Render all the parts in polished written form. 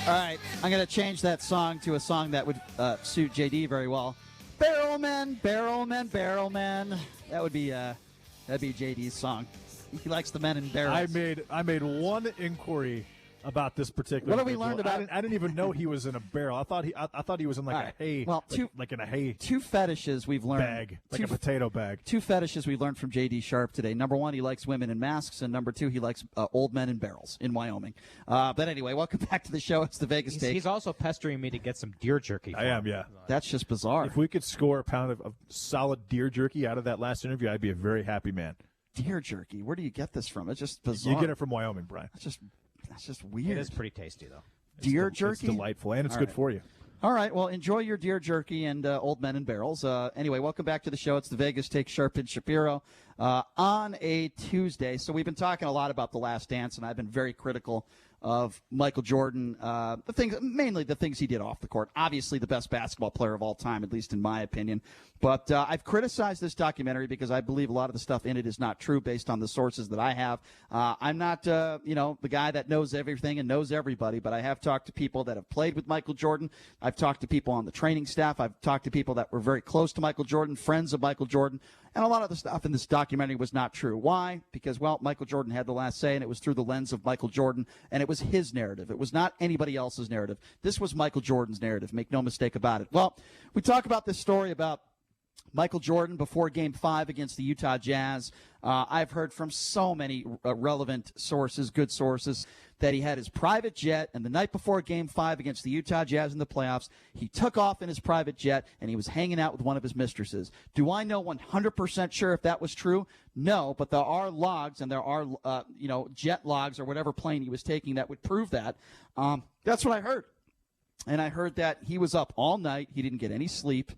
All right, I'm going to change that song to a song that would suit JD very well. Barrelman, Barrelman, Barrelman. That would be that'd be JD's song. He likes the men in barrels. I made one inquiry about this particular. What have we learned about? I didn't even know he was in a barrel. I thought he was in like a hay. Well, like in a hay. Two fetishes we've learned. Bag, like a potato bag. Two fetishes we learned from JD Sharp today. Number one, he likes women in masks, and number two, he likes old men in barrels in Wyoming. But anyway, welcome back to the show. It's the Vegas Take. He's also pestering me to get some deer jerky. I am, yeah. That's just bizarre. If we could score a pound of solid deer jerky out of that last interview, I'd be a very happy man. Deer jerky? Where do you get this from? It's just bizarre. You get it from Wyoming, Brian. That's just weird. It is pretty tasty, though. Deer jerky? It's delightful, and it's good for you. All right, well, enjoy your deer jerky and old men in barrels. Anyway, welcome back to the show. It's the Vegas Take, Sharp and Shapiro on a Tuesday. So we've been talking a lot about The Last Dance, and I've been very critical of Michael Jordan, mainly the things he did off the court. Obviously the best basketball player of all time, at least in my opinion. But I've criticized this documentary because I believe a lot of the stuff in it is not true based on the sources that I have. I'm not, the guy that knows everything and knows everybody, but I have talked to people that have played with Michael Jordan. I've talked to people on the training staff. I've talked to people that were very close to Michael Jordan, friends of Michael Jordan. And a lot of the stuff in this documentary was not true. Why? Because, well, Michael Jordan had the last say, and it was through the lens of Michael Jordan, and it was his narrative. It was not anybody else's narrative. This was Michael Jordan's narrative. Make no mistake about it. Well, we talk about this story about Michael Jordan before Game 5 against the Utah Jazz. I've heard from so many relevant sources, good sources, that he had his private jet, and the night before Game 5 against the Utah Jazz in the playoffs, he took off in his private jet, and he was hanging out with one of his mistresses. Do I know 100% sure if that was true? No, but there are logs, and there are, jet logs or whatever plane he was taking that would prove that. That's what I heard. And I heard that he was up all night, he didn't get any sleep,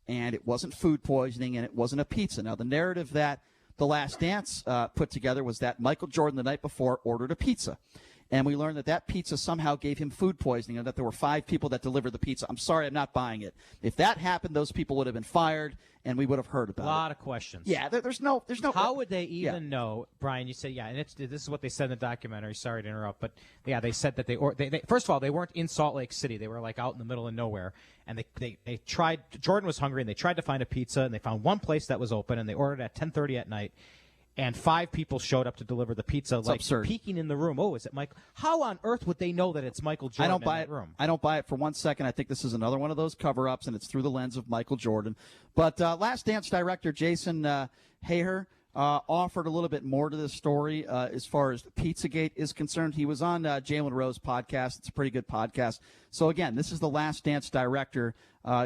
and it wasn't food poisoning, and it wasn't a pizza. Now, the narrative that The Last Dance put together was that Michael Jordan the night before ordered a pizza. And we learned that pizza somehow gave him food poisoning and that there were 5 people that delivered the pizza. I'm sorry, I'm not buying it. If that happened, those people would have been fired, and we would have heard about it. A lot of questions. Yeah, there's no. How would they even know, Brian? You said, and this is what they said in the documentary. Sorry to interrupt, but yeah, they said that they first of all, they weren't in Salt Lake City. They were like out in the middle of nowhere, and they tried. Jordan was hungry, and they tried to find a pizza, and they found one place that was open, and they ordered at 10:30 at night. And 5 people showed up to deliver the pizza, absurd. Peeking in the room. Oh, is it Michael? How on earth would they know that it's Michael Jordan in that room? I don't buy it for 1 second. I think this is another one of those cover-ups, and it's through the lens of Michael Jordan. But Last Dance director Jason Hehir offered a little bit more to this story as far as Pizzagate is concerned. He was on Jalen Rose's podcast. It's a pretty good podcast. So, again, this is the Last Dance director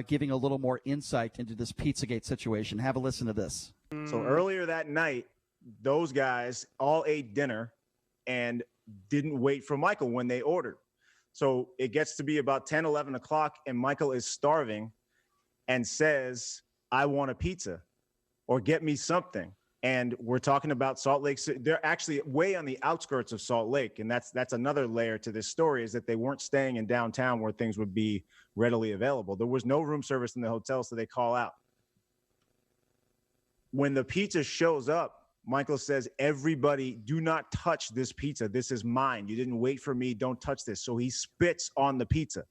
giving a little more insight into this Pizzagate situation. Have a listen to this. So earlier that night, those guys all ate dinner and didn't wait for Michael when they ordered. So it gets to be about 10, 11 o'clock, and Michael is starving and says, I want a pizza or get me something. And we're talking about Salt Lake City. They're actually way on the outskirts of Salt Lake. And that's another layer to this story, is that they weren't staying in downtown where things would be readily available. There was no room service in the hotel, so they call out. When the pizza shows up, Michael says, everybody, do not touch this pizza. This is mine. You didn't wait for me. Don't touch this. So he spits on the pizza.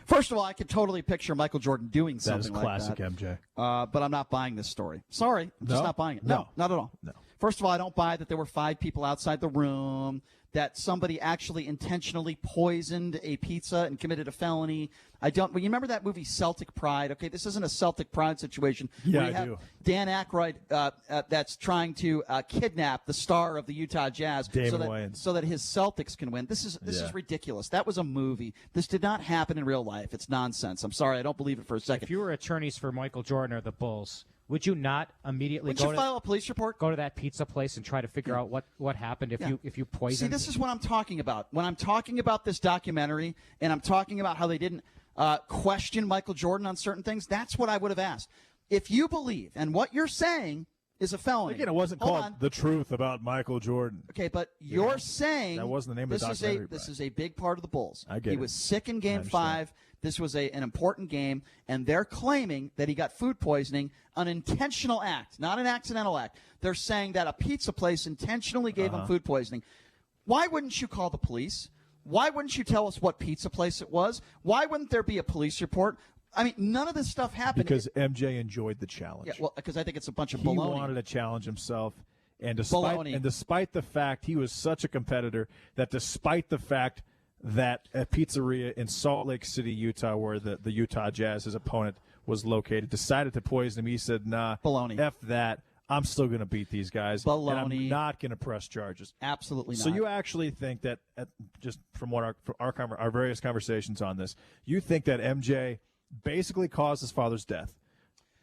First of all, I could totally picture Michael Jordan doing something like that. That is classic MJ. But I'm not buying this story. Sorry, I'm just not buying it. No, not at all. No. First of all, I don't buy that there were 5 people outside the room, that somebody actually intentionally poisoned a pizza and committed a felony. Well, you remember that movie Celtic Pride? Okay, this isn't a Celtic Pride situation. Yeah, we have I do. Dan Aykroyd that's trying to kidnap the star of the Utah Jazz so that his Celtics can win. This is ridiculous. That was a movie. This did not happen in real life. It's nonsense. I'm sorry, I don't believe it for a second. If you were attorneys for Michael Jordan or the Bulls, would you not immediately file a police report? Go to that pizza place and try to figure out what happened if you poisoned? See, this is what I'm talking about. When I'm talking about this documentary and I'm talking about how they didn't question Michael Jordan on certain things, that's what I would have asked. If you believe, and what you're saying is a felony. Again, it wasn't called The Truth About Michael Jordan. Okay, but you're saying that wasn't the name of the documentary. This is a big part of the Bulls. I get he it. was sick in Game 5. This was an important game, and they're claiming that he got food poisoning, an intentional act, not an accidental act. They're saying that a pizza place intentionally gave him food poisoning. Why wouldn't you call the police? Why wouldn't you tell us what pizza place it was? Why wouldn't there be a police report? I mean, none of this stuff happened. Because MJ enjoyed the challenge. Yeah, well, because I think it's a bunch of He baloney. wanted to challenge himself. And despite the fact he was such a competitor, that despite the fact that a pizzeria in Salt Lake City, Utah, where the Utah Jazz, his opponent, was located, decided to poison him, he said, nah, baloney. F that. I'm still going to beat these guys. Baloney. And I'm not going to press charges. Absolutely not. So you actually think that, just from what our various conversations on this, you think that MJ basically caused his father's death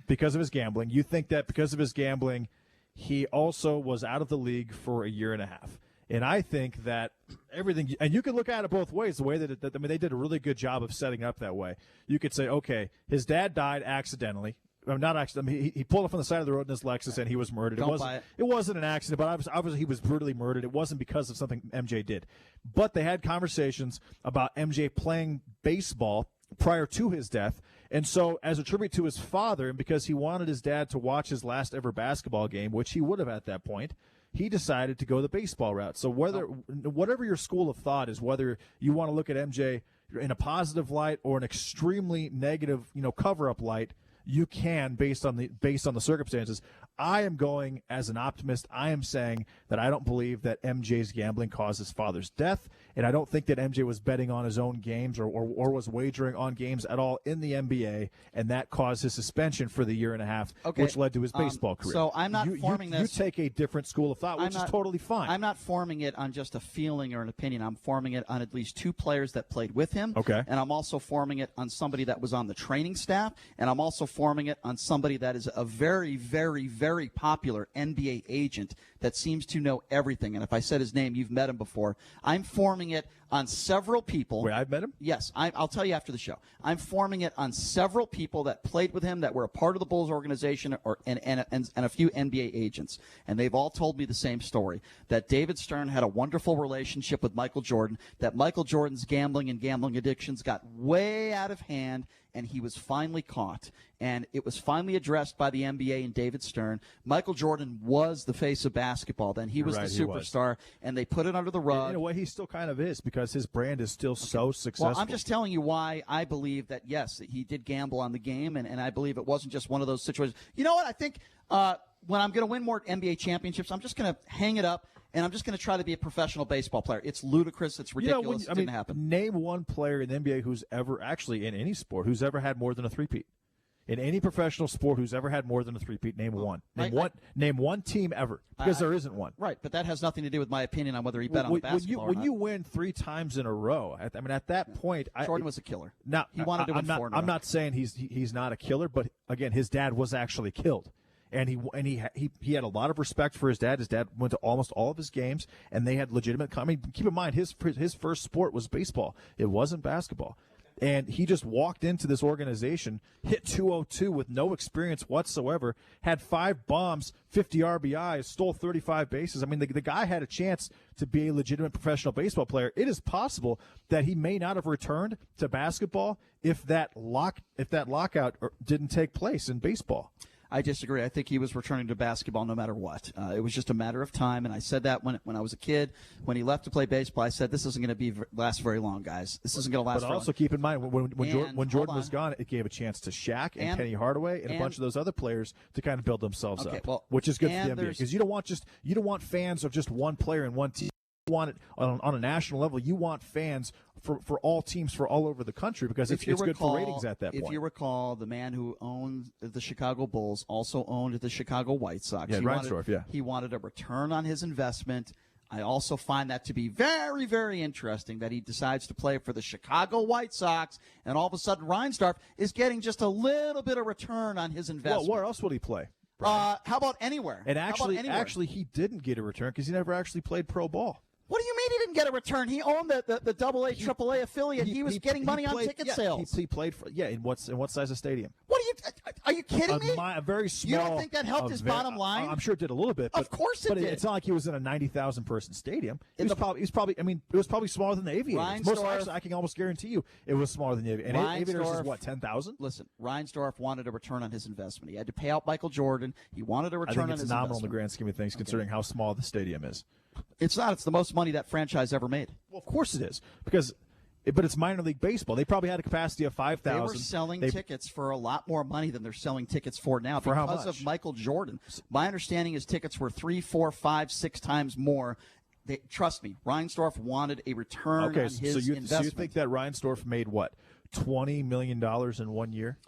because of his gambling. You think that because of his gambling, he also was out of the league for a year and a half. And I think that everything, and you can look at it both ways, the way that they did a really good job of setting up that way. You could say, okay, his dad died accidentally. Not accidentally. He pulled off on the side of the road in his Lexus and he was murdered. It wasn't an accident, but obviously he was brutally murdered. It wasn't because of something MJ did. But they had conversations about MJ playing baseball prior to his death. And so, as a tribute to his father, and because he wanted his dad to watch his last ever basketball game, which he would have at that point, he decided to go the baseball route. So whatever your school of thought is, whether you want to look at MJ in a positive light or an extremely negative, cover-up light, you can based on the circumstances. I am going as an optimist. I am saying that I don't believe that MJ's gambling caused his father's death, and I don't think that MJ was betting on his own games or was wagering on games at all in the NBA, and that caused his suspension for the year and a half, which led to his baseball career. So I'm not forming this. You take a different school of thought, which is totally fine. I'm not forming it on just a feeling or an opinion. I'm forming it on at least two players that played with him. Okay. And I'm also forming it on somebody that was on the training staff, and I'm also forming it on somebody that is a very, very, very popular NBA agent that seems to know everything. And if I said his name, you've met him before. I'm forming it on several people. Wait, I've met him? Yes, I'll tell you after the show. I'm forming it on several people that played with him, that were a part of the Bulls organization, and a few NBA agents. And they've all told me the same story, that David Stern had a wonderful relationship with Michael Jordan, that Michael Jordan's gambling and gambling addictions got way out of hand, and he was finally caught. And it was finally addressed by the NBA and David Stern. Michael Jordan was the face of basketball then. He was the superstar, and they put it under the rug. In a way, he still kind of is, because his brand is still so successful. Well, I'm just telling you why I believe that, yes, he did gamble on the game, and I believe it wasn't just one of those situations. You know what? I think when I'm going to win more NBA championships, I'm just going to hang it up, and I'm just going to try to be a professional baseball player. It's ludicrous. It's ridiculous. It didn't happen. Name one player in the NBA who's ever, actually in any sport, who's ever had more than a three-peat. In any professional sport who's ever had more than a three-peat, name one. Name one team ever, because there isn't one. Right, but that has nothing to do with my opinion on whether he bet on the basketball when you win 3 times in a row, at that point, Jordan was a killer. Now, he wanted to win 4 in a row. I'm not saying he's not a killer, but again, his dad was actually killed. And he had a lot of respect for his dad. His dad went to almost all of his games, and they had legitimate. I mean, keep in mind, his first sport was baseball. It wasn't basketball. And he just walked into this organization, hit 202 with no experience whatsoever, had 5 bombs, 50 RBIs, stole 35 bases. I mean, the guy had a chance to be a legitimate professional baseball player. It is possible that he may not have returned to basketball if that lockout didn't take place in baseball. I disagree. I think he was returning to basketball no matter what. It was just a matter of time, and I said that when I was a kid. When he left to play baseball, I said, this isn't going to last very long, guys. This isn't going to last very long. But also keep in mind, when Jordan was gone, it gave a chance to Shaq and Penny Hardaway and a bunch of those other players to kind of build themselves up, which is good for the NBA. Because you don't want fans of just one player and one team. You want it on a national level. You want fans for all teams for all over the country, because it's good for ratings at that point. If you recall, the man who owned the Chicago Bulls also owned the Chicago White Sox. Yeah, Reinsdorf, He wanted a return on his investment. I also find that to be very, very interesting that he decides to play for the Chicago White Sox, and all of a sudden Reinsdorf is getting just a little bit of return on his investment. Well, where else would he play? How about anywhere? And actually, he didn't get a return because he never actually played pro ball. What do you mean he didn't get a return? He owned the AA, AAA affiliate. He was getting money on ticket sales. He played for in what size of stadium? What are you kidding me? A very small. You don't think that helped his bottom line? I'm sure it did a little bit. Of course it did. It's not like he was in a 90,000 person stadium. It was probably smaller than the Aviators. I can almost guarantee you it was smaller than the Aviators. And Aviators is what, 10,000? Listen, Reinsdorf wanted a return on his investment. He had to pay out Michael Jordan. He wanted a return on his investment. I think it's nominal in the grand scheme of things, considering how small the stadium is. It's not. It's the most money that franchise ever made. Well, of course it is, but it's minor league baseball. They probably had a capacity of 5,000. They were selling tickets for a lot more money than they're selling tickets for now For how because much? of Michael Jordan. My understanding is tickets were 3, 4, 5, 6 times more. Trust me, Reinsdorf wanted a return on his investment. So you think that Reinsdorf made what, $20 million in 1 year?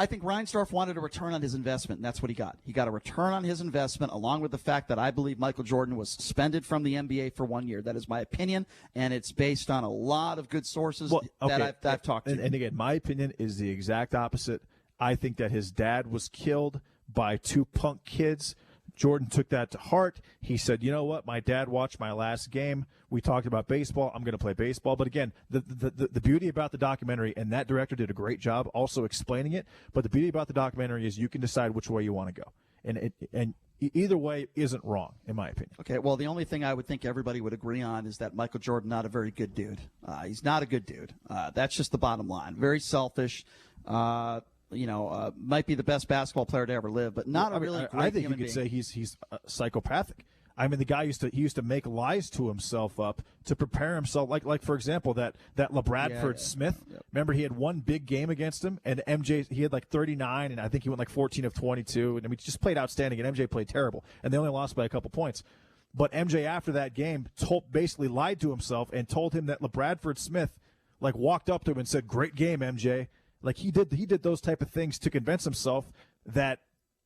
I think Reinsdorf wanted a return on his investment, and that's what he got. He got a return on his investment, along with the fact that I believe Michael Jordan was suspended from the NBA for 1 year. That is my opinion, and it's based on a lot of good sources that I've talked to. And again, my opinion is the exact opposite. I think that his dad was killed by 2 punk kids. Jordan took that to heart. He said, you know what? My dad watched my last game. We talked about baseball. I'm going to play baseball. But again, the beauty about the documentary, and that director did a great job also explaining it, but the beauty about the documentary is you can decide which way you want to go. And either way isn't wrong, in my opinion. Okay, well, the only thing I would think everybody would agree on is that Michael Jordan not a very good dude. He's not a good dude. That's just the bottom line. Very selfish. Might be the best basketball player to ever live, but not a really great I think human you could being. say he's psychopathic. I mean, the guy used to make lies to himself up to prepare himself. Like for example, that LeBradford Smith. Yep. Remember, he had one big game against him, and MJ he had like 39, and I think he went like 14 of 22, and I mean, he just played outstanding, and MJ played terrible, and they only lost by a couple points. But MJ after that game basically lied to himself and told him that LeBradford Smith like walked up to him and said, "Great game, MJ." Like he did those type of things to convince himself that,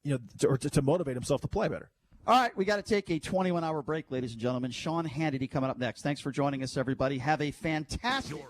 to motivate himself to play better. All right, we got to take a 21-hour break, ladies and gentlemen. Sean Hannity coming up next. Thanks for joining us, everybody. Have a fantastic